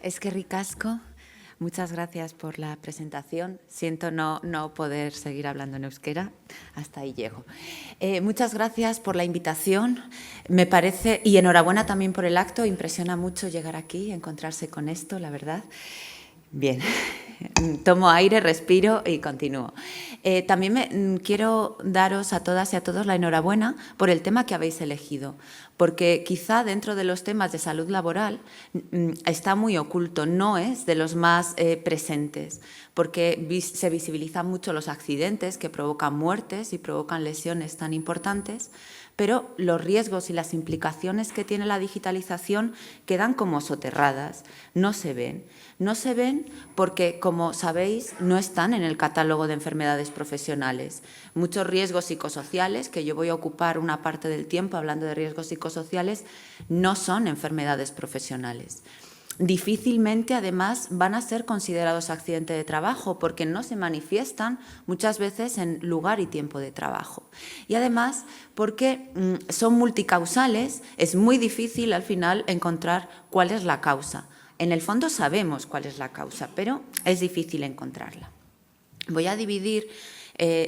Es que ricasco, muchas gracias por la presentación. Siento no poder seguir hablando en euskera, hasta ahí llego. Muchas gracias por la invitación, me parece, y enhorabuena también por el acto, impresiona mucho llegar aquí, encontrarse con esto, la verdad. Bien, tomo aire, respiro y continúo. También quiero daros a todas y a todos la enhorabuena por el tema que habéis elegido, porque quizá dentro de los temas de salud laboral está muy oculto, no es de los más presentes, porque se visibilizan mucho los accidentes que provocan muertes y provocan lesiones tan importantes, pero los riesgos y las implicaciones que tiene la digitalización quedan como soterradas, no se ven. No se ven porque, como sabéis, no están en el catálogo de enfermedades profesionales. Muchos riesgos psicosociales, que yo voy a ocupar una parte del tiempo hablando de riesgos psicosociales, no son enfermedades profesionales. Difícilmente, además, van a ser considerados accidente de trabajo porque no se manifiestan muchas veces en lugar y tiempo de trabajo. Y además, porque son multicausales, es muy difícil al final encontrar cuál es la causa. En el fondo sabemos cuál es la causa, pero es difícil encontrarla. Voy a dividir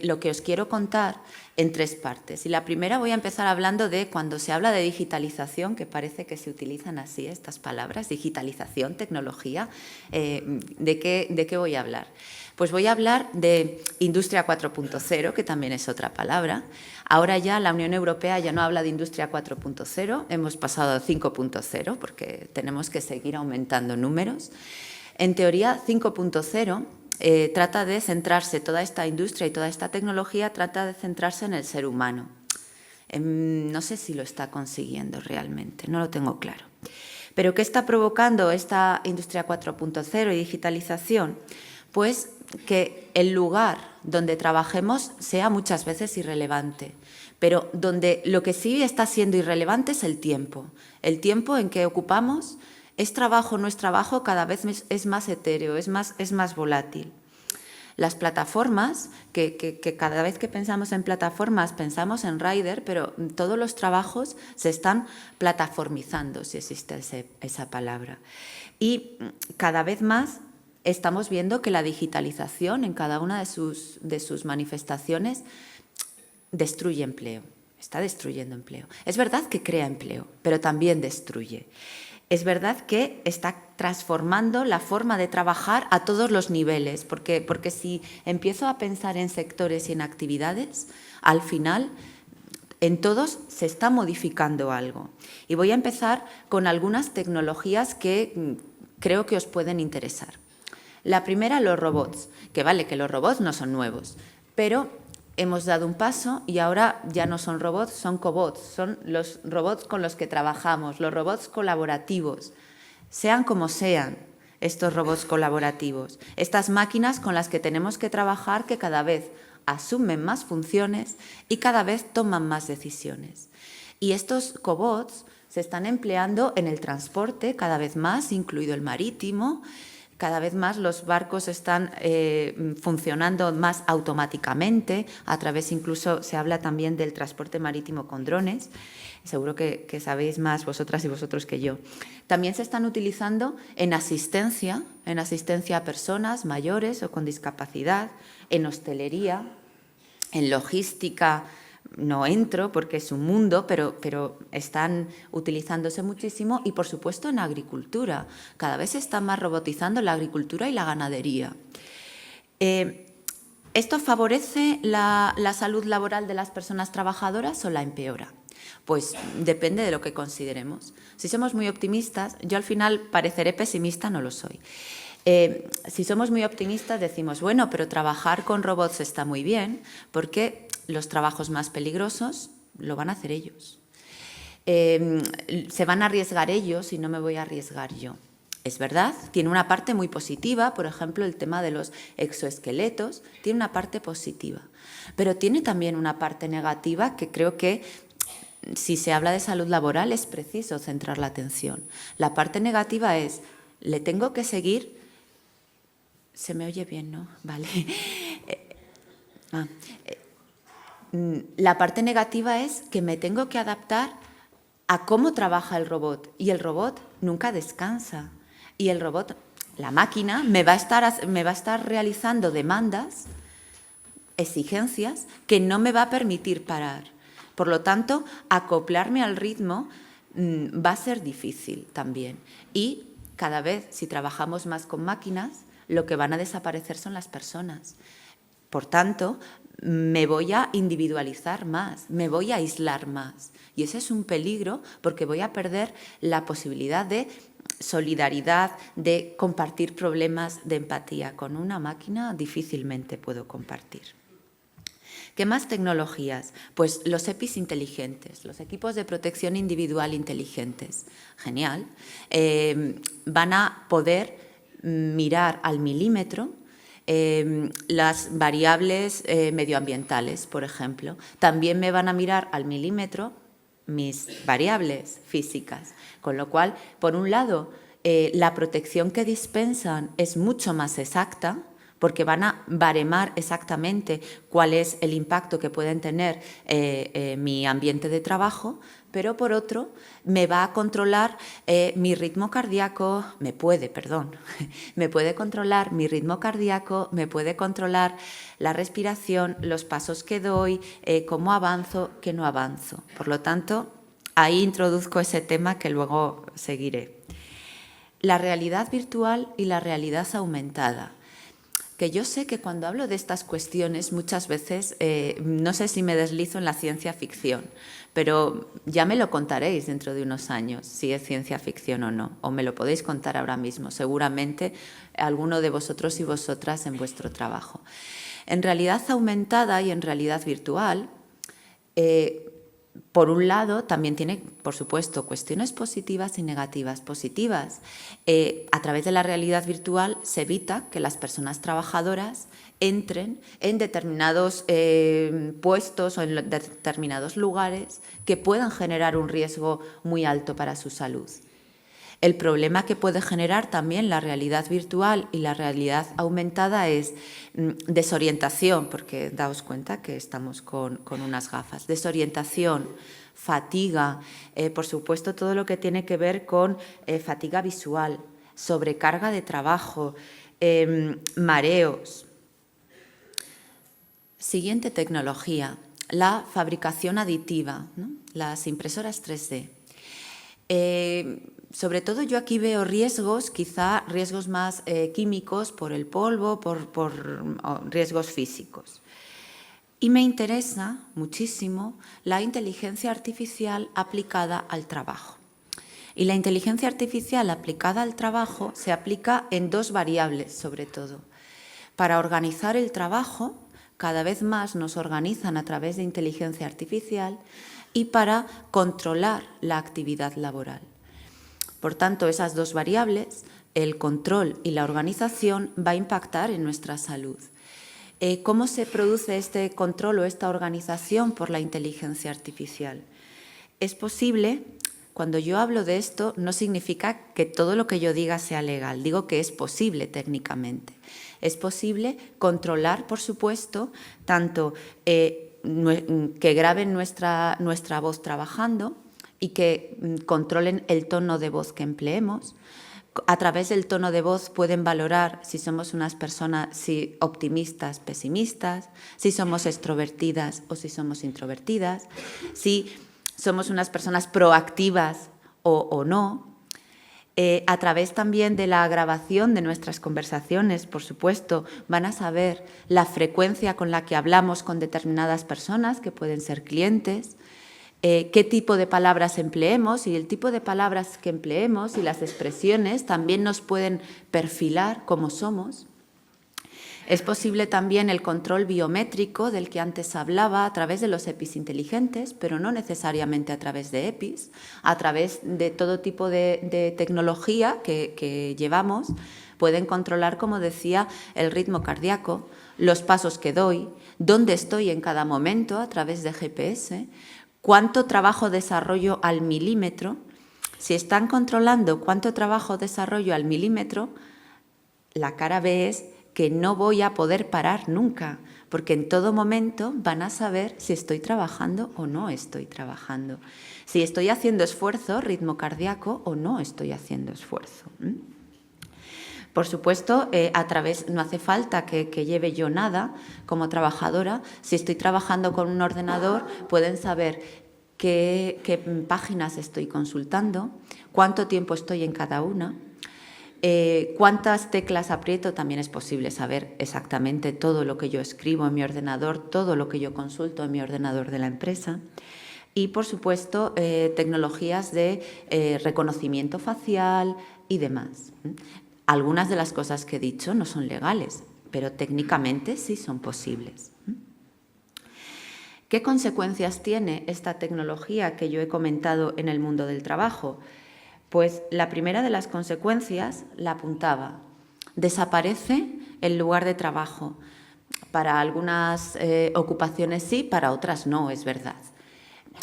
lo que os quiero contar en tres partes. Y la primera voy a empezar hablando de cuando se habla de digitalización, que parece que se utilizan así estas palabras, digitalización, tecnología, ¿de qué voy a hablar? Pues voy a hablar de Industria 4.0, que también es otra palabra. Ahora ya la Unión Europea ya no habla de Industria 4.0, hemos pasado a 5.0 porque tenemos que seguir aumentando números. En teoría, 5.0 trata de centrarse, toda esta industria y toda esta tecnología trata de centrarse en el ser humano. No sé si lo está consiguiendo realmente, no lo tengo claro. Pero ¿qué está provocando esta Industria 4.0 y digitalización? Pues que el lugar donde trabajemos sea muchas veces irrelevante, pero donde lo que sí está siendo irrelevante es el tiempo en que ocupamos. ¿Es trabajo o no es trabajo? Cada vez es más etéreo, es más volátil. Las plataformas, que cada vez que pensamos en plataformas pensamos en rider, pero todos los trabajos se están plataformizando, si existe esa palabra. Y cada vez más estamos viendo que la digitalización en cada una de sus manifestaciones destruye empleo, está destruyendo empleo. Es verdad que crea empleo, pero también destruye. Es verdad que está transformando la forma de trabajar a todos los niveles, porque si empiezo a pensar en sectores y en actividades, al final en todos se está modificando algo. Y voy a empezar con algunas tecnologías que creo que os pueden interesar. La primera, los robots, que vale que los robots no son nuevos, pero hemos dado un paso y ahora ya no son robots, son cobots, son los robots con los que trabajamos, los robots colaborativos, sean como sean estos robots colaborativos, estas máquinas con las que tenemos que trabajar que cada vez asumen más funciones y cada vez toman más decisiones. Y estos cobots se están empleando en el transporte cada vez más, incluido el marítimo. Cada vez más los barcos están funcionando más automáticamente, a través incluso se habla también del transporte marítimo con drones, seguro que sabéis más vosotras y vosotros que yo. También se están utilizando en asistencia a personas mayores o con discapacidad, en hostelería, en logística. No entro porque es un mundo, pero están utilizándose muchísimo y, por supuesto, en agricultura. Cada vez se está más robotizando la agricultura y la ganadería. ¿Esto favorece la salud laboral de las personas trabajadoras o la empeora? Pues depende de lo que consideremos. Si somos muy optimistas, yo al final pareceré pesimista, no lo soy. Si somos muy optimistas decimos, bueno, pero trabajar con robots está muy bien porque los trabajos más peligrosos lo van a hacer ellos. Se van a arriesgar ellos y no me voy a arriesgar yo. Es verdad, tiene una parte muy positiva, por ejemplo, el tema de los exoesqueletos, tiene una parte positiva, pero tiene también una parte negativa que creo que si se habla de salud laboral es preciso centrar la atención. La parte negativa es, le tengo que seguir. Se me oye bien, ¿no? Vale. La parte negativa es que me tengo que adaptar a cómo trabaja el robot y el robot nunca descansa. Y el robot, la máquina, me va a estar realizando demandas, exigencias, que no me va a permitir parar. Por lo tanto, acoplarme al ritmo va a ser difícil también. Y cada vez, si trabajamos más con máquinas, lo que van a desaparecer son las personas. Por tanto, me voy a individualizar más, me voy a aislar más. Y ese es un peligro porque voy a perder la posibilidad de solidaridad, de compartir problemas, de empatía. Con una máquina difícilmente puedo compartir. ¿Qué más tecnologías? Pues los EPIs inteligentes, los equipos de protección individual inteligentes. Genial. Van a poder mirar al milímetro las variables medioambientales, por ejemplo. También me van a mirar al milímetro mis variables físicas. Con lo cual, por un lado, la protección que dispensan es mucho más exacta, porque van a baremar exactamente cuál es el impacto que pueden tener mi ambiente de trabajo, pero por otro me va a controlar mi ritmo cardíaco, me puede controlar mi ritmo cardíaco, me puede controlar la respiración, los pasos que doy, cómo avanzo, que no avanzo. Por lo tanto, ahí introduzco ese tema que luego seguiré. La realidad virtual y la realidad aumentada. Que yo sé que cuando hablo de estas cuestiones muchas veces, no sé si me deslizo en la ciencia ficción, pero ya me lo contaréis dentro de unos años, si es ciencia ficción o no, o me lo podéis contar ahora mismo, seguramente alguno de vosotros y vosotras en vuestro trabajo. En realidad aumentada y en realidad virtual, por un lado, también tiene, por supuesto, cuestiones positivas y negativas. Positivas, a través de la realidad virtual se evita que las personas trabajadoras entren en determinados puestos o en determinados lugares que puedan generar un riesgo muy alto para su salud. El problema que puede generar también la realidad virtual y la realidad aumentada es desorientación, porque daos cuenta que estamos con unas gafas, desorientación, fatiga, por supuesto todo lo que tiene que ver con fatiga visual, sobrecarga de trabajo, mareos. Siguiente tecnología, la fabricación aditiva, ¿no? Las impresoras 3D. Sobre todo yo aquí veo riesgos, quizá riesgos más químicos por el polvo, por riesgos físicos. Y me interesa muchísimo la inteligencia artificial aplicada al trabajo. Y la inteligencia artificial aplicada al trabajo se aplica en dos variables, sobre todo. Para organizar el trabajo, cada vez más nos organizan a través de inteligencia artificial, y para controlar la actividad laboral. Por tanto, esas dos variables, el control y la organización, va a impactar en nuestra salud. ¿Cómo se produce este control o esta organización por la inteligencia artificial? Es posible, cuando yo hablo de esto, no significa que todo lo que yo diga sea legal, digo que es posible técnicamente. Es posible controlar, por supuesto, tanto que graben nuestra voz trabajando y que controlen el tono de voz que empleemos. A través del tono de voz pueden valorar si somos unas personas optimistas, pesimistas, si somos extrovertidas o si somos introvertidas, si somos unas personas proactivas o no. A través también de la grabación de nuestras conversaciones, por supuesto, van a saber la frecuencia con la que hablamos con determinadas personas, que pueden ser clientes, qué tipo de palabras empleemos, y el tipo de palabras que empleemos y las expresiones también nos pueden perfilar cómo somos. Es posible también el control biométrico del que antes hablaba a través de los EPIs inteligentes, pero no necesariamente a través de EPIs, a través de todo tipo de tecnología que llevamos. Pueden controlar, como decía, el ritmo cardíaco, los pasos que doy, dónde estoy en cada momento a través de GPS, cuánto trabajo desarrollo al milímetro. Si están controlando cuánto trabajo desarrollo al milímetro, la cara B es que no voy a poder parar nunca, porque en todo momento van a saber si estoy trabajando o no estoy trabajando, si estoy haciendo esfuerzo, ritmo cardíaco, o no estoy haciendo esfuerzo. Por supuesto, no hace falta que lleve yo nada como trabajadora. Si estoy trabajando con un ordenador, pueden saber qué páginas estoy consultando, cuánto tiempo estoy en cada una, cuántas teclas aprieto. También es posible saber exactamente todo lo que yo escribo en mi ordenador, todo lo que yo consulto en mi ordenador de la empresa. Y, por supuesto, tecnologías de reconocimiento facial y demás. Algunas de las cosas que he dicho no son legales, pero técnicamente sí son posibles. ¿Qué consecuencias tiene esta tecnología que yo he comentado en el mundo del trabajo? Pues la primera de las consecuencias la apuntaba. Desaparece el lugar de trabajo. Para algunas ocupaciones sí, para otras no, es verdad.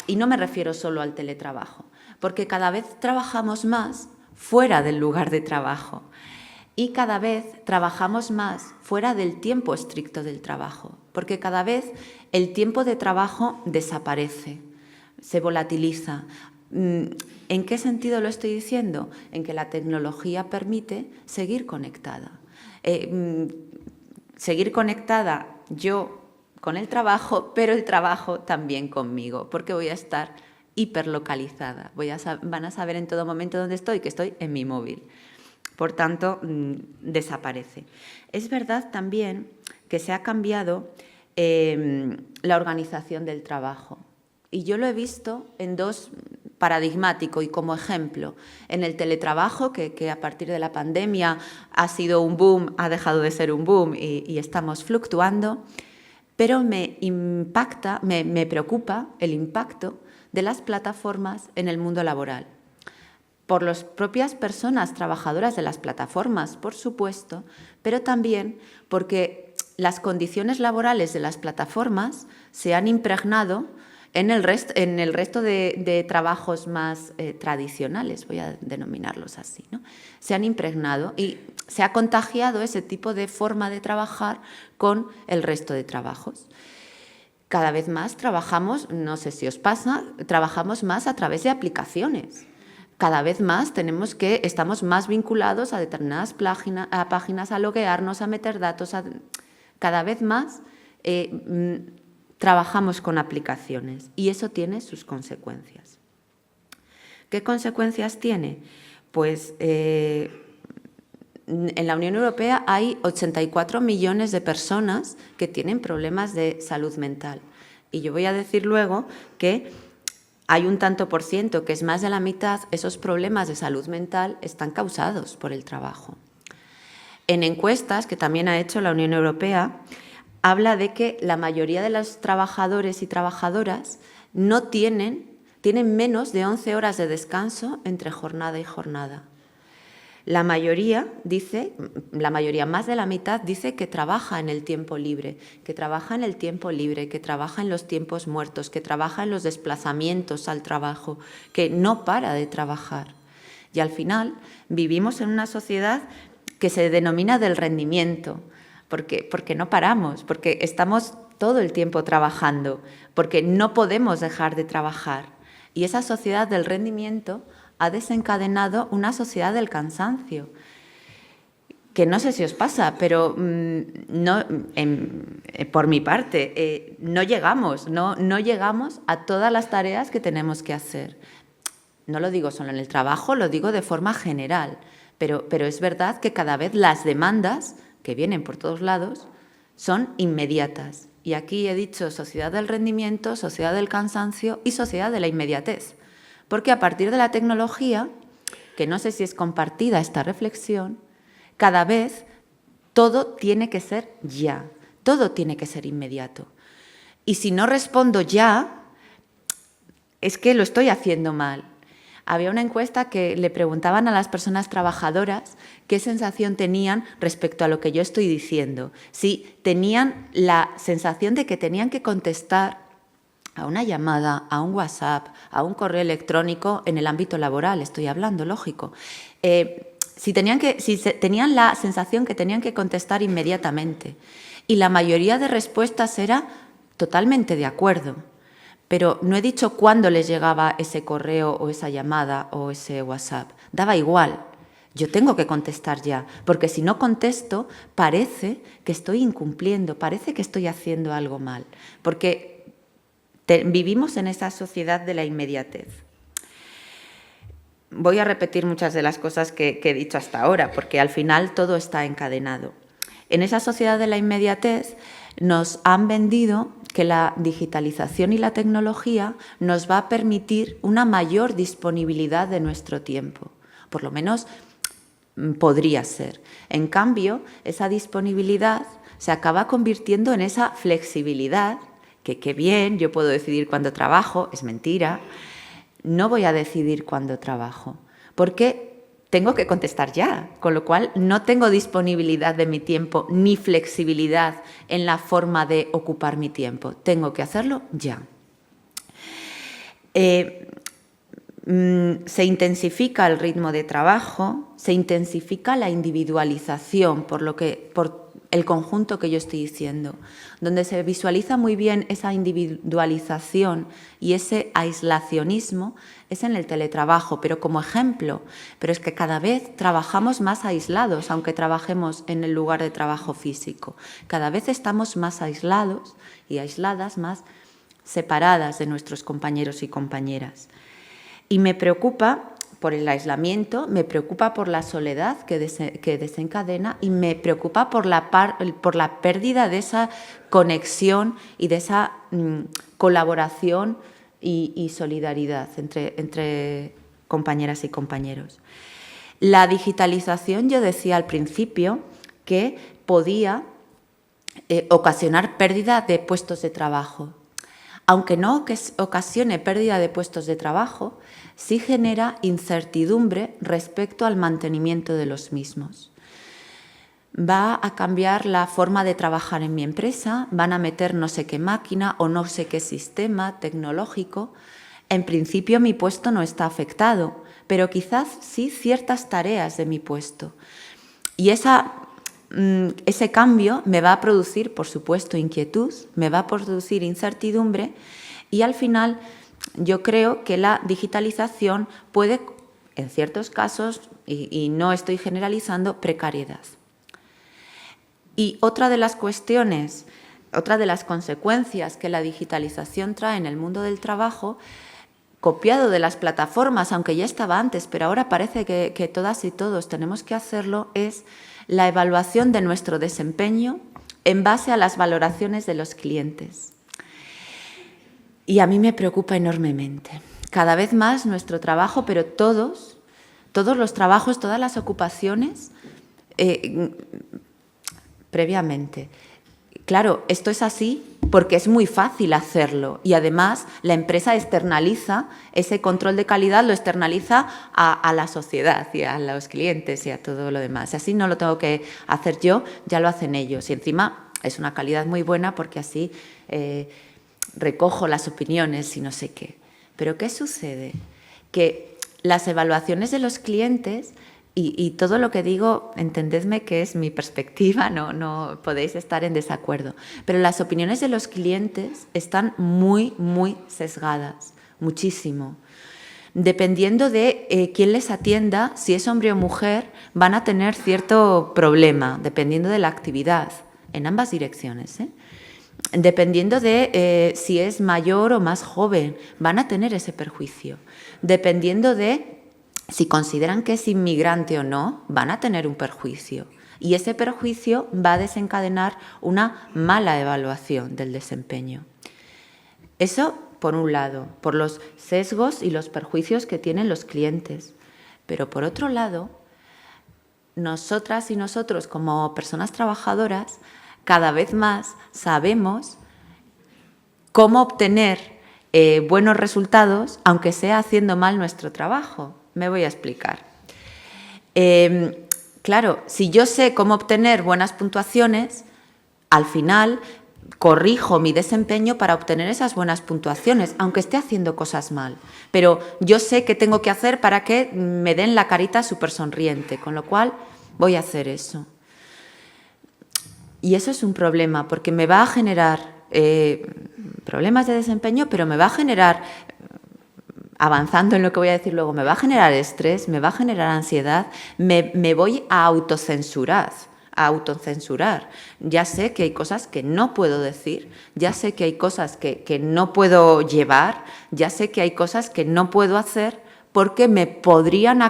Y no me refiero solo al teletrabajo, porque cada vez trabajamos más fuera del lugar de trabajo y cada vez trabajamos más fuera del tiempo estricto del trabajo, porque cada vez el tiempo de trabajo desaparece, se volatiliza. ¿En qué sentido lo estoy diciendo? En que la tecnología permite seguir conectada. Seguir conectada yo con el trabajo, pero el trabajo también conmigo, porque voy a estar hiperlocalizada. Van a saber en todo momento dónde estoy, que estoy en mi móvil. Por tanto, desaparece. Es verdad también que se ha cambiado la organización del trabajo. Y yo lo he visto en dos paradigmáticos y como ejemplo. En el teletrabajo, que a partir de la pandemia ha sido un boom, ha dejado de ser un boom y estamos fluctuando. Pero me preocupa el impacto de las plataformas en el mundo laboral. Por las propias personas trabajadoras de las plataformas, por supuesto, pero también porque las condiciones laborales de las plataformas se han impregnado en el resto de trabajos más tradicionales, voy a denominarlos así, ¿no? Se han impregnado y se ha contagiado ese tipo de forma de trabajar con el resto de trabajos. Cada vez más trabajamos, no sé si os pasa, trabajamos más a través de aplicaciones. Cada vez más estamos más vinculados a determinadas páginas, a loguearnos, a meter datos. Cada vez más trabajamos con aplicaciones y eso tiene sus consecuencias. ¿Qué consecuencias tiene? Pues en la Unión Europea hay 84 millones de personas que tienen problemas de salud mental. Y yo voy a decir luego que hay un tanto por ciento, que es más de la mitad, esos problemas de salud mental están causados por el trabajo. En encuestas que también ha hecho la Unión Europea, habla de que la mayoría de los trabajadores y trabajadoras tienen menos de 11 horas de descanso entre jornada y jornada. La mayoría, más de la mitad, dice que trabaja en el tiempo libre, que trabaja en los tiempos muertos, que trabaja en los desplazamientos al trabajo, que no para de trabajar. Y al final vivimos en una sociedad que se denomina del rendimiento, porque no paramos, porque estamos todo el tiempo trabajando, porque no podemos dejar de trabajar. Y esa sociedad del rendimiento ha desencadenado una sociedad del cansancio, que no sé si os pasa, pero por mi parte, no llegamos a todas las tareas que tenemos que hacer. No lo digo solo en el trabajo, lo digo de forma general, pero es verdad que cada vez las demandas que vienen por todos lados son inmediatas. Y aquí he dicho sociedad del rendimiento, sociedad del cansancio y sociedad de la inmediatez. Porque a partir de la tecnología, que no sé si es compartida esta reflexión, cada vez todo tiene que ser ya, todo tiene que ser inmediato. Y si no respondo ya, es que lo estoy haciendo mal. Había una encuesta que le preguntaban a las personas trabajadoras qué sensación tenían respecto a lo que yo estoy diciendo. Si tenían la sensación de que tenían que contestar a una llamada, a un WhatsApp, a un correo electrónico en el ámbito laboral, estoy hablando, lógico. Si tenían la sensación que tenían que contestar inmediatamente. Y la mayoría de respuestas era totalmente de acuerdo. Pero no he dicho cuándo les llegaba ese correo o esa llamada o ese WhatsApp. Daba igual. Yo tengo que contestar ya, porque si no contesto, parece que estoy incumpliendo, parece que estoy haciendo algo mal, porque vivimos en esa sociedad de la inmediatez. Voy a repetir muchas de las cosas que he dicho hasta ahora, porque al final todo está encadenado. En esa sociedad de la inmediatez nos han vendido que la digitalización y la tecnología nos va a permitir una mayor disponibilidad de nuestro tiempo. Por lo menos podría ser. En cambio, esa disponibilidad se acaba convirtiendo en esa flexibilidad, que qué bien, yo puedo decidir cuándo trabajo, es mentira. No voy a decidir cuándo trabajo, porque tengo que contestar ya, con lo cual no tengo disponibilidad de mi tiempo ni flexibilidad en la forma de ocupar mi tiempo. Tengo que hacerlo ya. Se intensifica el ritmo de trabajo, se intensifica la individualización, por el conjunto que yo estoy diciendo, donde se visualiza muy bien esa individualización y ese aislacionismo es en el teletrabajo, pero como ejemplo, pero es que cada vez trabajamos más aislados, aunque trabajemos en el lugar de trabajo físico. Cada vez estamos más aislados y aisladas, más separadas de nuestros compañeros y compañeras. Y me preocupa por el aislamiento, me preocupa por la soledad que desencadena y me preocupa por la pérdida de esa conexión y de esa colaboración y solidaridad entre compañeras y compañeros. La digitalización, yo decía al principio, que podía ocasionar pérdida de puestos de trabajo. Aunque no ocasione pérdida de puestos de trabajo, sí genera incertidumbre respecto al mantenimiento de los mismos. Va a cambiar la forma de trabajar en mi empresa, van a meter no sé qué máquina o no sé qué sistema tecnológico. En principio mi puesto no está afectado, pero quizás sí ciertas tareas de mi puesto. Y ese cambio me va a producir, por supuesto, inquietud, me va a producir incertidumbre y al final yo creo que la digitalización puede, en ciertos casos, y no estoy generalizando, precariedad. Y otra de las cuestiones, otra de las consecuencias que la digitalización trae en el mundo del trabajo, copiado de las plataformas, aunque ya estaba antes, pero ahora parece que todas y todos tenemos que hacerlo, es la evaluación de nuestro desempeño en base a las valoraciones de los clientes. Y a mí me preocupa enormemente. Cada vez más nuestro trabajo, pero todos los trabajos, todas las ocupaciones, previamente. Claro, esto es así porque es muy fácil hacerlo y además la empresa externaliza ese control de calidad, lo externaliza a la sociedad y a los clientes y a todo lo demás. Así no lo tengo que hacer yo, ya lo hacen ellos y encima es una calidad muy buena porque así recojo las opiniones y no sé qué. Pero ¿qué sucede? Que las evaluaciones de los clientes y todo lo que digo, entendedme que es mi perspectiva, no podéis estar en desacuerdo. Pero las opiniones de los clientes están muy, muy sesgadas, muchísimo. Dependiendo de quién les atienda, si es hombre o mujer, van a tener cierto problema, dependiendo de la actividad, en ambas direcciones, ¿eh? Dependiendo de si es mayor o más joven, van a tener ese perjuicio. Dependiendo de si consideran que es inmigrante o no, van a tener un perjuicio. Y ese perjuicio va a desencadenar una mala evaluación del desempeño. Eso, por un lado, por los sesgos y los perjuicios que tienen los clientes. Pero, por otro lado, nosotras y nosotros, como personas trabajadoras, cada vez más sabemos cómo obtener buenos resultados, aunque sea haciendo mal nuestro trabajo. Me voy a explicar. Claro, si yo sé cómo obtener buenas puntuaciones, al final corrijo mi desempeño para obtener esas buenas puntuaciones, aunque esté haciendo cosas mal. Pero yo sé qué tengo que hacer para que me den la carita súper sonriente, con lo cual voy a hacer eso. Y eso es un problema, porque me va a generar problemas de desempeño, pero me va a generar avanzando en lo que voy a decir luego, me va a generar estrés, me va a generar ansiedad, me voy a autocensurar. Ya sé que hay cosas que no puedo decir, ya sé que hay cosas que no puedo llevar, ya sé que hay cosas que no puedo hacer porque me podrían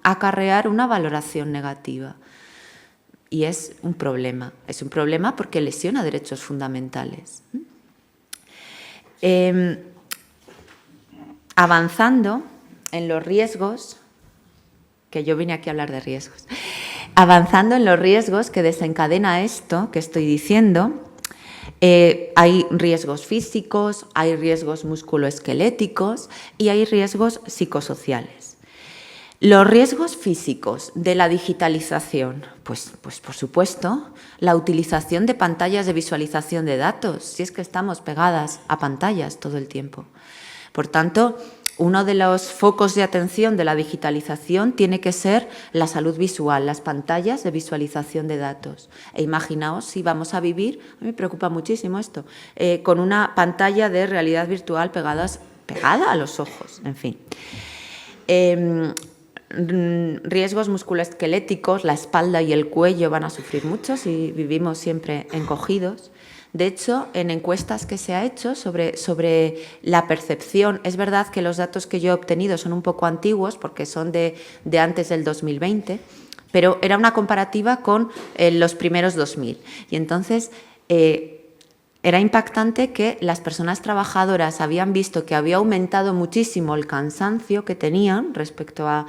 acarrear una valoración negativa. Y es un problema porque lesiona derechos fundamentales. Avanzando en los riesgos, que yo vine aquí a hablar de riesgos, avanzando en los riesgos que desencadena esto que estoy diciendo, hay riesgos físicos, hay riesgos musculoesqueléticos y hay riesgos psicosociales. Los riesgos físicos de la digitalización, pues por supuesto, la utilización de pantallas de visualización de datos, si es que estamos pegadas a pantallas todo el tiempo. Por tanto, uno de los focos de atención de la digitalización tiene que ser la salud visual, las pantallas de visualización de datos. E imaginaos si vamos a vivir, a mí me preocupa muchísimo esto, con una pantalla de realidad virtual pegada a los ojos, en fin. Riesgos musculoesqueléticos, la espalda y el cuello van a sufrir mucho si vivimos siempre encogidos. De hecho, en encuestas que se ha hecho sobre la percepción, es verdad que los datos que yo he obtenido son un poco antiguos porque son de antes del 2020, pero era una comparativa con los primeros 2000. Y entonces era impactante que las personas trabajadoras habían visto que había aumentado muchísimo el cansancio que tenían respecto a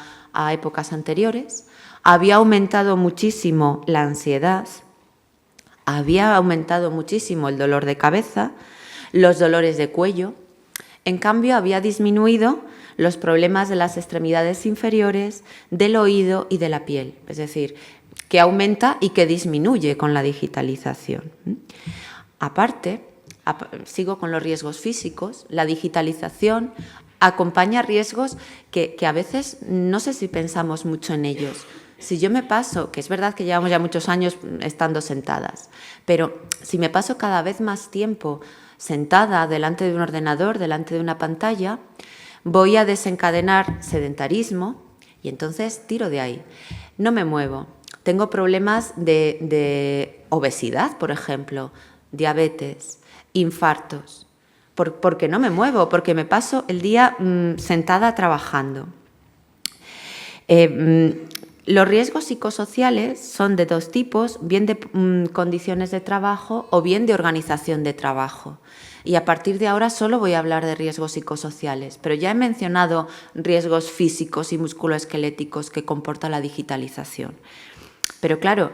épocas anteriores, había aumentado muchísimo la ansiedad, había aumentado muchísimo el dolor de cabeza, los dolores de cuello. En cambio, había disminuido los problemas de las extremidades inferiores, del oído y de la piel. Es decir, que aumenta y que disminuye con la digitalización. Aparte, sigo con los riesgos físicos, la digitalización acompaña riesgos que a veces no sé si pensamos mucho en ellos. Si yo me paso, que es verdad que llevamos ya muchos años estando sentadas, pero si me paso cada vez más tiempo sentada delante de un ordenador, delante de una pantalla, voy a desencadenar sedentarismo y entonces tiro de ahí. No me muevo. Tengo problemas de obesidad, por ejemplo, diabetes, infartos, porque no me muevo, porque me paso el día sentada trabajando. Los riesgos psicosociales son de dos tipos, bien de condiciones de trabajo o bien de organización de trabajo. Y a partir de ahora solo voy a hablar de riesgos psicosociales, pero ya he mencionado riesgos físicos y musculoesqueléticos que comporta la digitalización. Pero claro,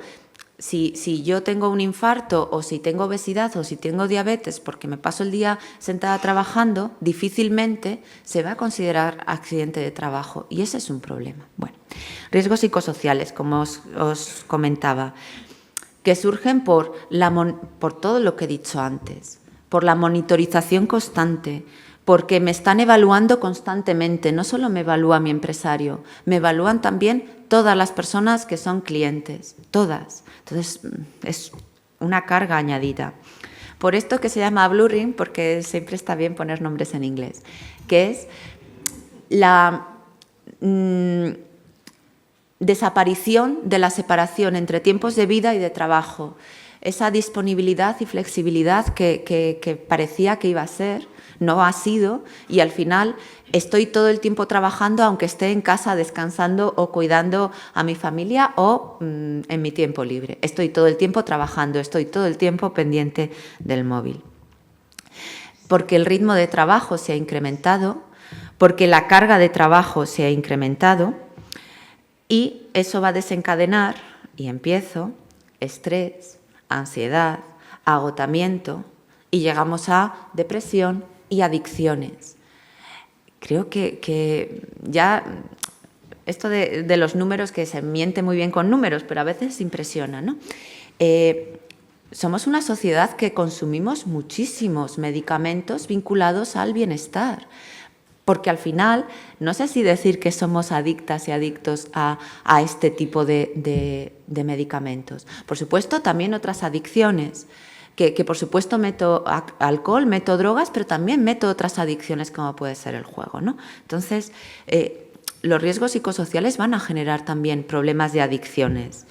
si yo tengo un infarto o si tengo obesidad o si tengo diabetes porque me paso el día sentada trabajando, difícilmente se va a considerar accidente de trabajo y ese es un problema. Bueno, riesgos psicosociales, como os comentaba, que surgen por todo lo que he dicho antes, por la monitorización constante, porque me están evaluando constantemente. No solo me evalúa mi empresario, me evalúan también todas las personas que son clientes, todas. Entonces, es una carga añadida. Por esto que se llama blurring, porque siempre está bien poner nombres en inglés, que es la desaparición de la separación entre tiempos de vida y de trabajo. Esa disponibilidad y flexibilidad que parecía que iba a ser, no ha sido, y al final estoy todo el tiempo trabajando aunque esté en casa descansando o cuidando a mi familia o en mi tiempo libre. Estoy todo el tiempo trabajando, estoy todo el tiempo pendiente del móvil. Porque el ritmo de trabajo se ha incrementado, porque la carga de trabajo se ha incrementado y eso va a desencadenar, y empiezo, estrés, ansiedad, agotamiento y llegamos a depresión y adicciones. Creo que ya esto de los números, que se miente muy bien con números, pero a veces impresiona, ¿no? Somos una sociedad que consumimos muchísimos medicamentos vinculados al bienestar, porque al final, no sé si decir que somos adictas y adictos a este tipo de medicamentos. Por supuesto, también otras adicciones, que por supuesto meto alcohol, meto drogas, pero también meto otras adicciones como puede ser el juego, ¿no? Entonces, los riesgos psicosociales van a generar también problemas de adicciones.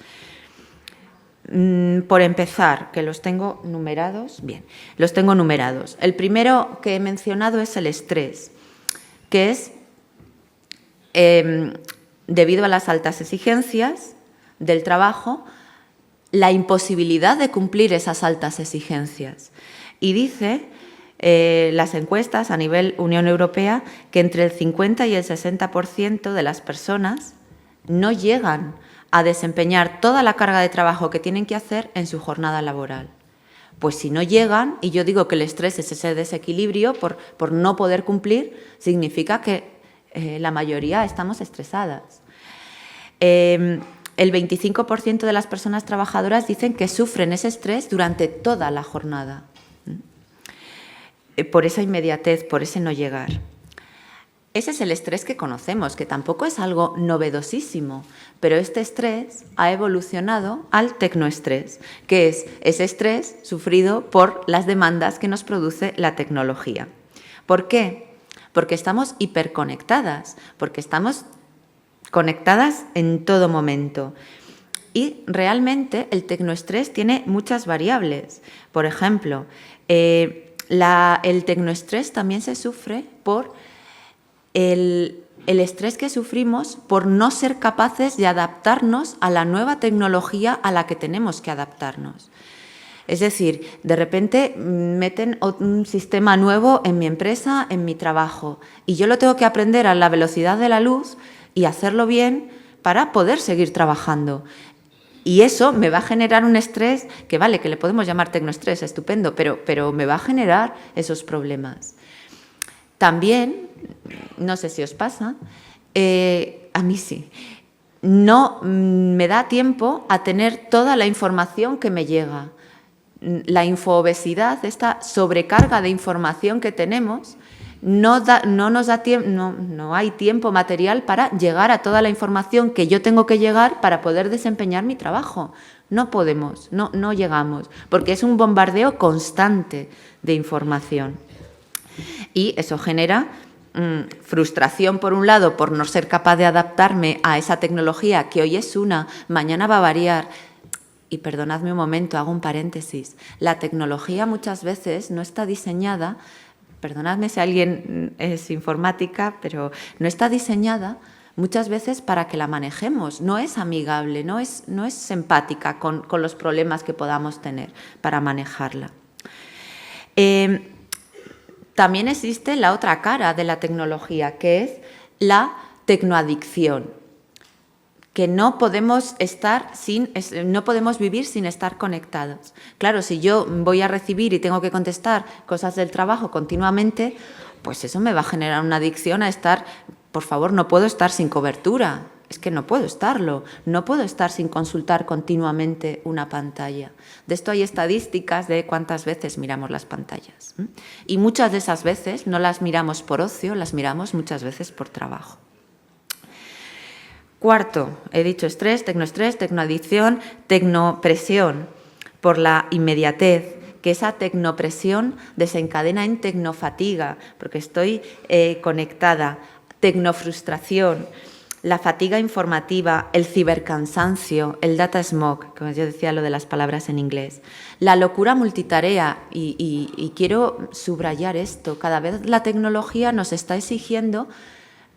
Por empezar, que los tengo numerados, bien, los tengo numerados. El primero que he mencionado es el estrés, que es debido a las altas exigencias del trabajo, la imposibilidad de cumplir esas altas exigencias. Y dice las encuestas a nivel Unión Europea que entre el 50 y el 60% de las personas no llegan a desempeñar toda la carga de trabajo que tienen que hacer en su jornada laboral. Pues si no llegan, y yo digo que el estrés es ese desequilibrio por no poder cumplir, significa que la mayoría estamos estresadas. El 25% de las personas trabajadoras dicen que sufren ese estrés durante toda la jornada. Por esa inmediatez, por ese no llegar. Ese es el estrés que conocemos, que tampoco es algo novedosísimo, pero este estrés ha evolucionado al tecnoestrés, que es ese estrés sufrido por las demandas que nos produce la tecnología. ¿Por qué? Porque estamos hiperconectadas, porque estamos conectadas en todo momento. Y realmente el tecnoestrés tiene muchas variables. Por ejemplo, el tecnoestrés también se sufre por el estrés que sufrimos por no ser capaces de adaptarnos a la nueva tecnología a la que tenemos que adaptarnos. Es decir, de repente meten un sistema nuevo en mi empresa, en mi trabajo, y yo lo tengo que aprender a la velocidad de la luz y hacerlo bien para poder seguir trabajando. Y eso me va a generar un estrés que vale, que le podemos llamar tecnoestrés, estupendo, pero me va a generar esos problemas. También, no sé si os pasa, a mí sí, no me da tiempo a tener toda la información que me llega. La infoobesidad, esta sobrecarga de información que tenemos, no hay tiempo material para llegar a toda la información que yo tengo que llegar para poder desempeñar mi trabajo. No podemos, no llegamos, porque es un bombardeo constante de información. Y eso genera frustración, por un lado, por no ser capaz de adaptarme a esa tecnología que hoy es una, mañana va a variar. Y perdonadme un momento, hago un paréntesis. La tecnología muchas veces no está diseñada, perdonadme si alguien es informática, pero no está diseñada muchas veces para que la manejemos. No es amigable, no es empática con los problemas que podamos tener para manejarla. También existe la otra cara de la tecnología, que es la tecnoadicción, que no podemos vivir sin estar conectados. Claro, si yo voy a recibir y tengo que contestar cosas del trabajo continuamente, pues eso me va a generar una adicción a estar, por favor, no puedo estar sin cobertura. Es que no puedo estarlo, no puedo estar sin consultar continuamente una pantalla. De esto hay estadísticas de cuántas veces miramos las pantallas. Y muchas de esas veces no las miramos por ocio, las miramos muchas veces por trabajo. Cuarto, he dicho estrés, tecnoadicción, tecnopresión por la inmediatez, que esa tecnopresión desencadena en tecnofatiga, porque estoy conectada, tecnofrustración, la fatiga informativa, el cibercansancio, el data smog, como yo decía lo de las palabras en inglés, la locura multitarea, y quiero subrayar esto, cada vez la tecnología nos está exigiendo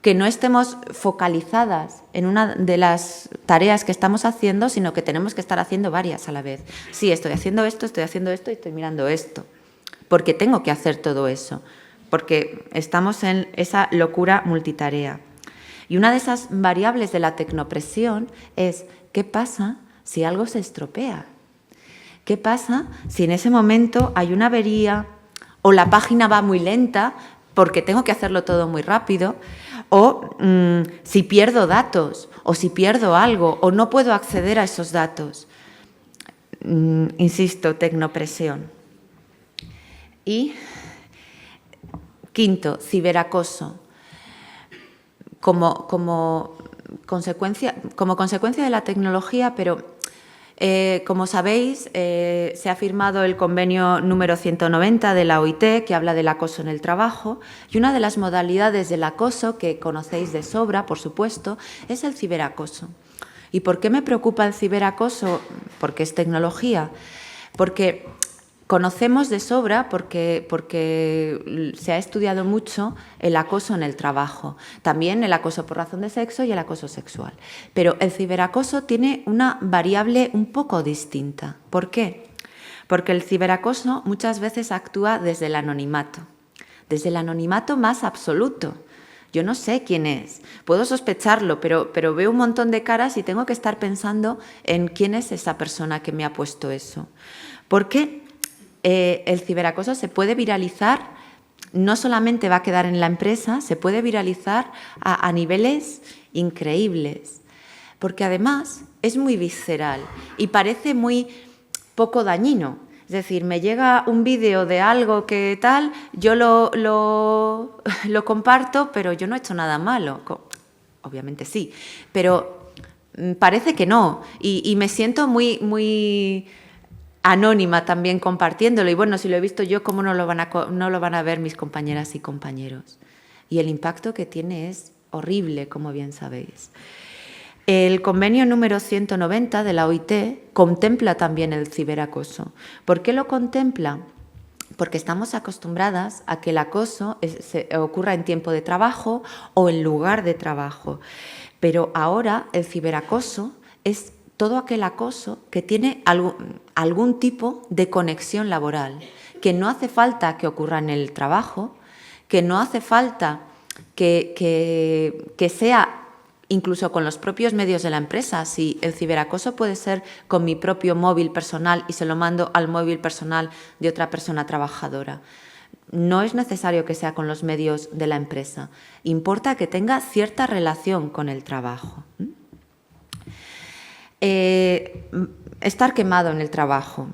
que no estemos focalizadas en una de las tareas que estamos haciendo, sino que tenemos que estar haciendo varias a la vez. Sí, estoy haciendo esto y estoy mirando esto, porque tengo que hacer todo eso, porque estamos en esa locura multitarea. Y una de esas variables de la tecnopresión es ¿qué pasa si algo se estropea? ¿Qué pasa si en ese momento hay una avería o la página va muy lenta porque tengo que hacerlo todo muy rápido? O si pierdo datos o si pierdo algo o no puedo acceder a esos datos. Insisto, tecnopresión. Y quinto, ciberacoso. Como consecuencia de la tecnología, pero Como sabéis, se ha firmado el convenio número 190 de la OIT, que habla del acoso en el trabajo, y una de las modalidades del acoso, que conocéis de sobra, por supuesto, es el ciberacoso. ¿Y por qué me preocupa el ciberacoso? Porque es tecnología. Porque conocemos de sobra, porque se ha estudiado mucho el acoso en el trabajo, también el acoso por razón de sexo y el acoso sexual. Pero el ciberacoso tiene una variable un poco distinta. ¿Por qué? Porque el ciberacoso muchas veces actúa desde el anonimato más absoluto. Yo no sé quién es, puedo sospecharlo, pero veo un montón de caras y tengo que estar pensando en quién es esa persona que me ha puesto eso. Porque el ciberacoso se puede viralizar, no solamente va a quedar en la empresa, se puede viralizar a niveles increíbles, porque además es muy visceral y parece muy poco dañino. Es decir, me llega un vídeo de algo que tal, yo lo comparto, pero yo no he hecho nada malo. Obviamente sí, pero parece que no. Y me siento muy anónima también compartiéndolo. Y bueno, si lo he visto yo, ¿cómo no lo van a ver mis compañeras y compañeros? Y el impacto que tiene es horrible, como bien sabéis. El convenio número 190 de la OIT contempla también el ciberacoso. ¿Por qué lo contempla? Porque estamos acostumbradas a que el acoso ocurra en tiempo de trabajo o en lugar de trabajo. Pero ahora el ciberacoso es todo aquel acoso que tiene algún tipo de conexión laboral, que no hace falta que ocurra en el trabajo, que no hace falta que sea incluso con los propios medios de la empresa. Si el ciberacoso puede ser con mi propio móvil personal y se lo mando al móvil personal de otra persona trabajadora. No es necesario que sea con los medios de la empresa. Importa que tenga cierta relación con el trabajo. Estar quemado en el trabajo.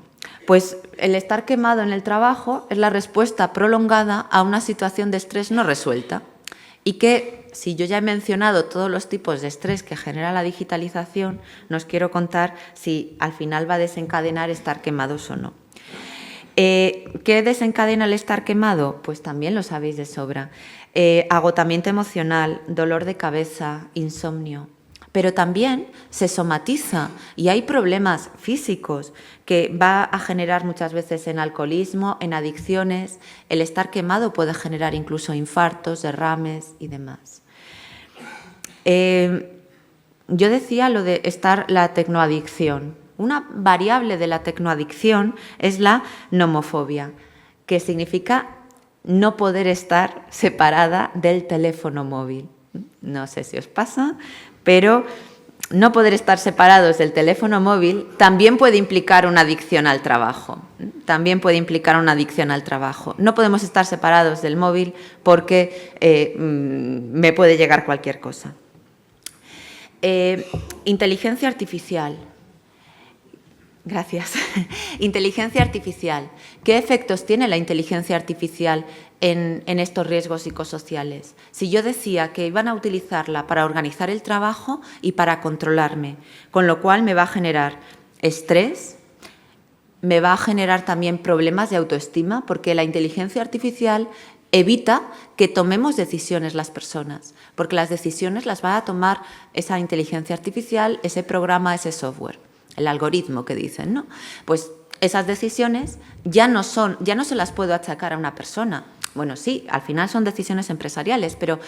Pues el estar quemado en el trabajo es la respuesta prolongada a una situación de estrés no resuelta. Y que, si yo ya he mencionado todos los tipos de estrés que genera la digitalización, no os quiero contar si al final va a desencadenar estar quemados o no. ¿Qué desencadena el estar quemado? Pues también lo sabéis de sobra. Agotamiento emocional, dolor de cabeza, insomnio. Pero también se somatiza y hay problemas físicos que va a generar muchas veces en alcoholismo, en adicciones. El estar quemado puede generar incluso infartos, derrames y demás. Yo decía lo de la tecnoadicción. Una variable de la tecnoadicción es la nomofobia, que significa no poder estar separada del teléfono móvil. No sé si os pasa, pero no poder estar separados del teléfono móvil también puede implicar una adicción al trabajo. También puede implicar una adicción al trabajo. No podemos estar separados del móvil porque me puede llegar cualquier cosa. Inteligencia artificial. Gracias. Inteligencia artificial. ¿Qué efectos tiene la inteligencia artificial en estos riesgos psicosociales? Si yo decía que iban a utilizarla para organizar el trabajo y para controlarme, con lo cual me va a generar estrés, me va a generar también problemas de autoestima, porque la inteligencia artificial evita que tomemos decisiones las personas, porque las decisiones las va a tomar esa inteligencia artificial, ese programa, ese software. El algoritmo que dicen, ¿no? Pues esas decisiones ya no se las puedo achacar a una persona. Bueno, sí, al final son decisiones empresariales, pero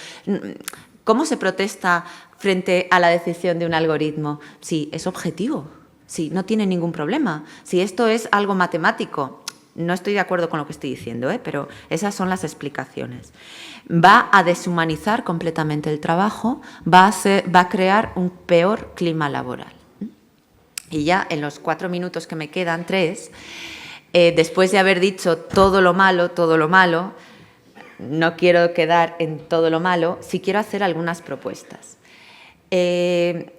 ¿cómo se protesta frente a la decisión de un algoritmo? Sí, es objetivo, sí, no tiene ningún problema. Si esto es algo matemático, no estoy de acuerdo con lo que estoy diciendo, pero esas son las explicaciones. Va a deshumanizar completamente el trabajo, va a crear un peor clima laboral. Y ya en los 4 minutos que me quedan, 3, después de haber dicho todo lo malo, no quiero quedar en todo lo malo, sí quiero hacer algunas propuestas. Que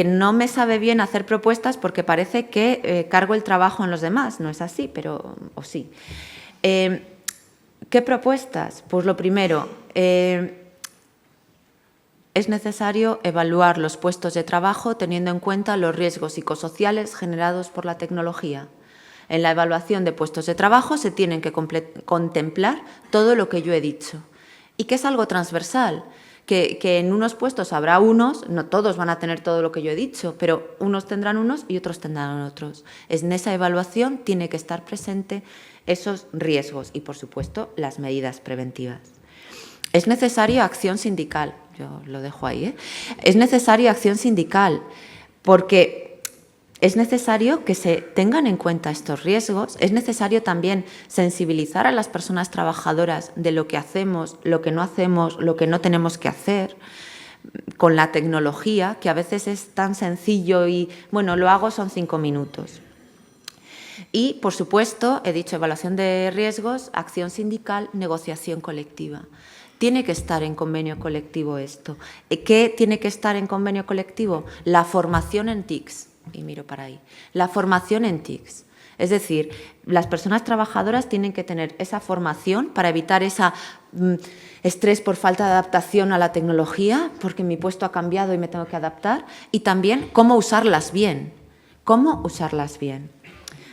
no me sabe bien hacer propuestas porque parece que cargo el trabajo en los demás, no es así, pero o sí. ¿Qué propuestas? Pues lo primero, Es necesario evaluar los puestos de trabajo teniendo en cuenta los riesgos psicosociales generados por la tecnología. En la evaluación de puestos de trabajo se tienen que contemplar todo lo que yo he dicho y que es algo transversal, que en unos puestos habrá unos, no todos van a tener todo lo que yo he dicho, pero unos tendrán unos y otros tendrán otros. En esa evaluación tiene que estar presente esos riesgos y, por supuesto, las medidas preventivas. Es necesaria acción sindical, yo lo dejo ahí, ¿eh? Es necesaria acción sindical porque es necesario que se tengan en cuenta estos riesgos, es necesario también sensibilizar a las personas trabajadoras de lo que hacemos, lo que no hacemos, lo que no tenemos que hacer con la tecnología, que a veces es tan sencillo y, bueno, lo hago, son 5 minutos. Y, por supuesto, he dicho evaluación de riesgos, acción sindical, negociación colectiva. Tiene que estar en convenio colectivo esto. ¿Qué tiene que estar en convenio colectivo? La formación en TICs. Y miro para ahí. La formación en TICs. Es decir, las personas trabajadoras tienen que tener esa formación para evitar ese estrés por falta de adaptación a la tecnología, porque mi puesto ha cambiado y me tengo que adaptar, y también cómo usarlas bien. ¿Cómo usarlas bien?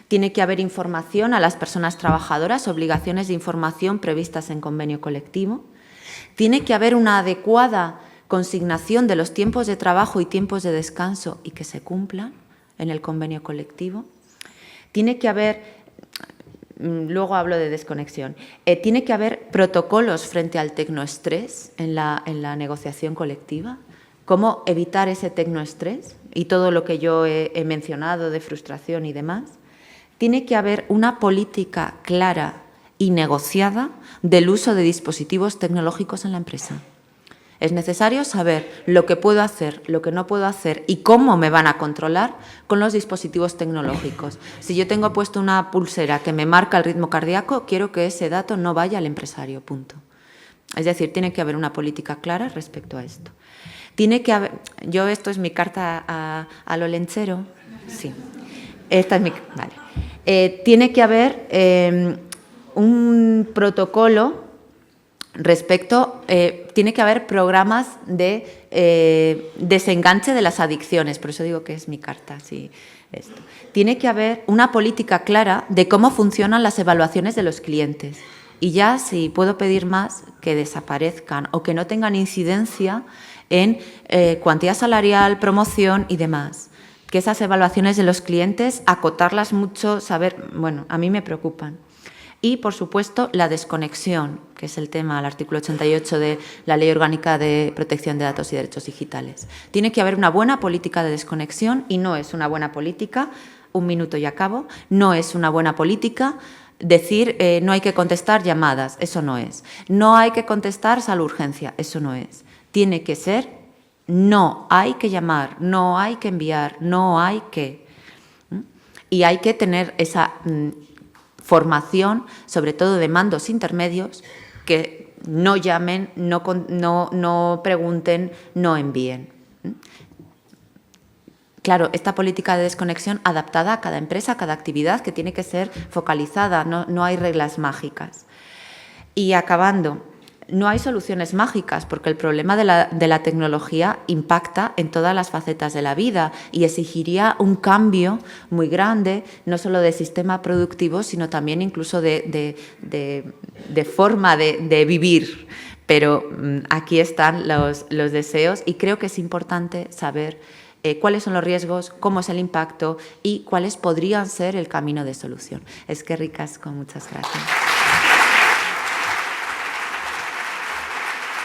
Tiene que haber información a las personas trabajadoras, obligaciones de información previstas en convenio colectivo. Tiene que haber una adecuada consignación de los tiempos de trabajo y tiempos de descanso y que se cumplan en el convenio colectivo. Tiene que haber, luego hablo de desconexión, tiene que haber protocolos frente al tecnoestrés en la negociación colectiva. Cómo evitar ese tecnoestrés y todo lo que yo he mencionado de frustración y demás. Tiene que haber una política clara y negociada del uso de dispositivos tecnológicos en la empresa. Es necesario saber lo que puedo hacer, lo que no puedo hacer y cómo me van a controlar con los dispositivos tecnológicos. Si yo tengo puesto una pulsera que me marca el ritmo cardíaco, quiero que ese dato no vaya al empresario, punto. Es decir, tiene que haber una política clara respecto a esto. Tiene que haber, esto es mi carta a lo lenchero, sí, esta es mi, vale. Tiene que haber un protocolo respecto, tiene que haber programas de desenganche de las adicciones, por eso digo que es mi carta. Sí, esto. Tiene que haber una política clara de cómo funcionan las evaluaciones de los clientes y ya, si puedo pedir más, que desaparezcan o que no tengan incidencia en cuantía salarial, promoción y demás. Que esas evaluaciones de los clientes, acotarlas mucho, saber, bueno, a mí me preocupan. Y, por supuesto, la desconexión, que es el tema del artículo 88 de la Ley Orgánica de Protección de Datos y Derechos Digitales. Tiene que haber una buena política de desconexión y no es una buena política, un minuto y acabo, no es una buena política decir no hay que contestar llamadas, eso no es. No hay que contestar salud urgencia, eso no es. Tiene que ser no hay que llamar, no hay que enviar, no hay que. Y hay que tener esa formación, sobre todo de mandos intermedios, que no llamen, no pregunten, no envíen. Claro, esta política de desconexión adaptada a cada empresa, a cada actividad, que tiene que ser focalizada, no hay reglas mágicas. Y acabando, no hay soluciones mágicas porque el problema de la tecnología impacta en todas las facetas de la vida y exigiría un cambio muy grande, no solo de sistema productivo, sino también incluso de forma de vivir. Pero aquí están los deseos y creo que es importante saber cuáles son los riesgos, cómo es el impacto y cuáles podrían ser el camino de solución. Eskerrik asko, muchas gracias.